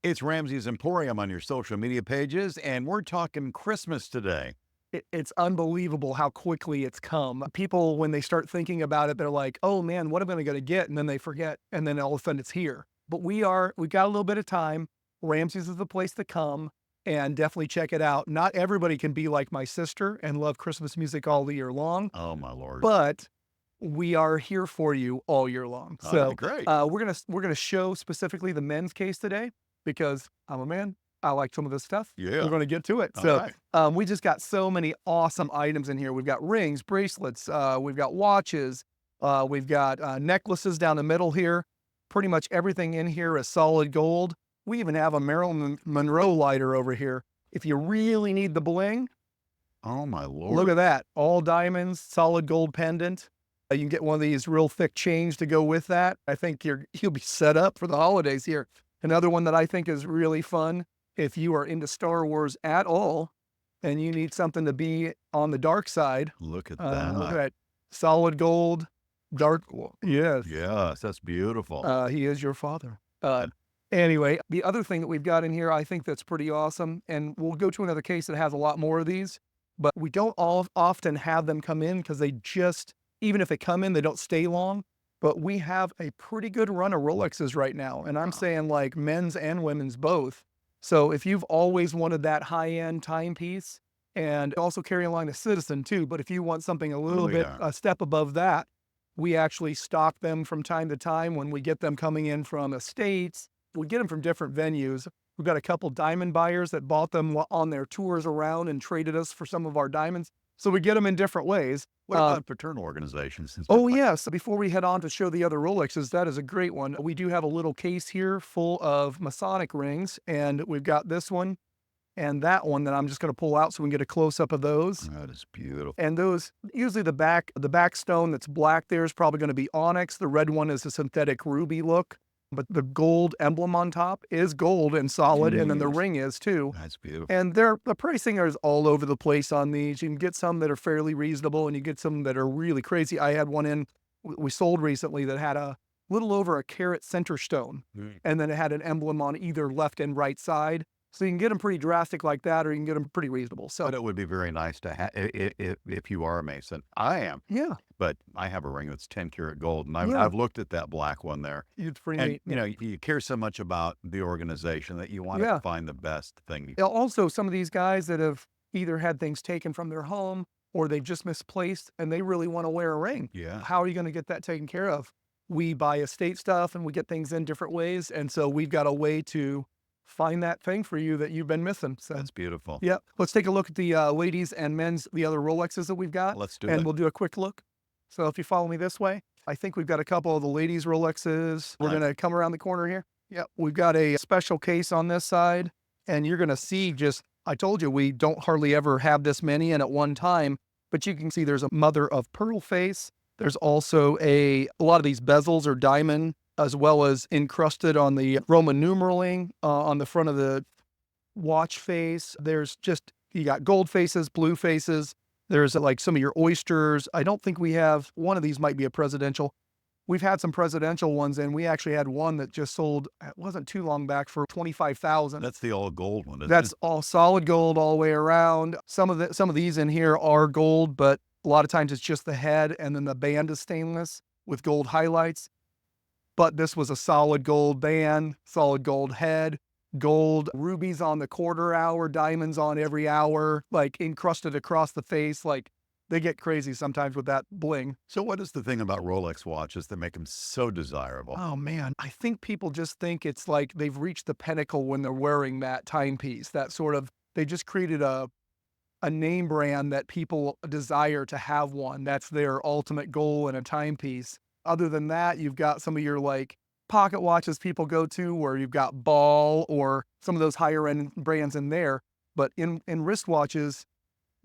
It's Ramsey's Emporium on your social media pages, and we're talking Christmas today. It's unbelievable how quickly it's come. People, when they start thinking about it, they're like, "Oh man, what am I gonna get?" And then they forget, and then all of a sudden it's here. But we've got a little bit of time. Ramsey's is the place to come and definitely check it out. Not everybody can be like my sister and love Christmas music all the year long, Oh, my Lord. but we are here for you all year long. All right, So great. we're gonna show specifically the men's case today because I'm a man. I like some of this stuff. We're Yeah. gonna get to it. All So right. we just got so many awesome items in here. We've got rings, bracelets, we've got watches, we've got necklaces down the middle here. Pretty much everything in here is solid gold. We even have a Marilyn Monroe lighter over here. If you really need the bling, Oh, my look Lord. at that. All diamonds, solid gold pendant. You can get one of these real thick chains to go with that. I think you'll be set up for the holidays here. Another one that I think is really fun, if you are into Star Wars at all and you need something to be on the dark side, Look at look at that. that solid gold, dark. Well, Yes, yes, that's beautiful. he is your father. Uh, Anyway, the other thing that we've got in here, I think that's pretty awesome, and we'll go to another case that has a lot more of these, but we don't all often have them come in because they just, even if they come in, they don't stay long. But we have a pretty good run of Rolexes right now, and I'm wow. saying like men's and women's both. So if you've always wanted that high-end timepiece, and also carry along the Citizen too, but if you want something a Oh, little bit, yeah. a step above that, we actually stock them from time to time when we get them coming in from the States. We get them from different venues. We've got a couple diamond buyers that bought them on their tours around and traded us for some of our diamonds. So we get them in different ways. What about fraternal organizations and stuff Oh, like yes. Before we head on to show the other Rolexes, that is a great one. We do have a little case here full of Masonic rings, and we've got this one and that one that I'm just going to pull out so we can get a close up of those. that? That is beautiful. And those, usually the back stone that's black there is probably going to be onyx. The red one is a synthetic ruby look, but the gold emblem on top is gold and solid, and then the Yes, ring is too. that's beautiful. And the pricing is all over the place on these. You can get some that are fairly reasonable, and you get some that are really crazy. I had one we sold recently that had a little over a carat center stone, Mm. and then it had an emblem on either left and right side. So you can get them pretty drastic like that, or you can get them pretty reasonable. So But it would be very nice to have if you are a Mason. I am, yeah, but I have a ring that's 10 karat gold, and I've, yeah, I've looked at that black one there. it's pretty And, neat. Yeah. you care so much about the organization that you want to Yeah. find the best thing. Also, some of these guys that have either had things taken from their home or they've just misplaced and they really want to wear a ring. Yeah, How are you going to get that taken care of? We buy estate stuff and we get things in different ways. And so we've got a way to find that thing for you that you've been missing. So, that's beautiful. yeah, let's take a look at the ladies and men's, the other Rolexes that we've got, Let's do and it. we'll do a quick look. So if you follow me this way, I think we've got a couple of the ladies' Rolexes. We're Nice. going to come around the corner here. Yep, we've got a special case on this side, and you're going to see just, I told you, we don't hardly ever have this many in at one time, but you can see there's a mother of pearl face. There's also a lot of these bezels are diamond, as well as encrusted on the Roman numeraling on the front of the watch face. There's just, you got gold faces, blue faces. There's like some of your oysters. I don't think we have, one of these might be a presidential. We've had some presidential ones, and we actually had one that just sold, it wasn't too long back, for 25,000. That's the all gold one, isn't That's it? all solid gold all the way around. Some of these in here are gold, but a lot of times it's just the head, and then the band is stainless with gold highlights. But this was a solid gold band, solid gold head, gold rubies on the quarter hour, diamonds on every hour, like encrusted across the face. Like, they get crazy sometimes with that bling. So what is the thing about Rolex watches that make them so desirable? Oh man, I think people just think it's like they've reached the pinnacle when they're wearing that timepiece. That sort of, they just created a name brand that people desire to have one. That's their ultimate goal in a timepiece. Other than that, you've got some of your like pocket watches people go to where you've got Ball or some of those higher end brands in there. But in wristwatches,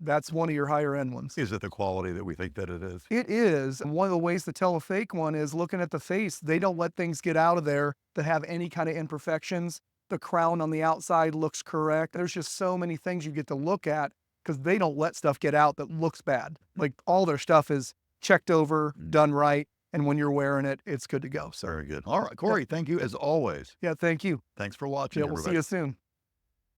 that's one of your higher end ones. Is it the quality that we think that it is? It is. And one of the ways to tell a fake one is looking at the face. They don't let things get out of there that have any kind of imperfections. The crown on the outside looks correct. There's just so many things you get to look at because they don't let stuff get out that looks bad. Like, all their stuff is checked over, Mm. done right, And when you're wearing it, it's good to go. So Very good. All right, Corey, thank you as always. yeah, thank you. Thanks for watching, Yeah, we'll see everybody. you soon.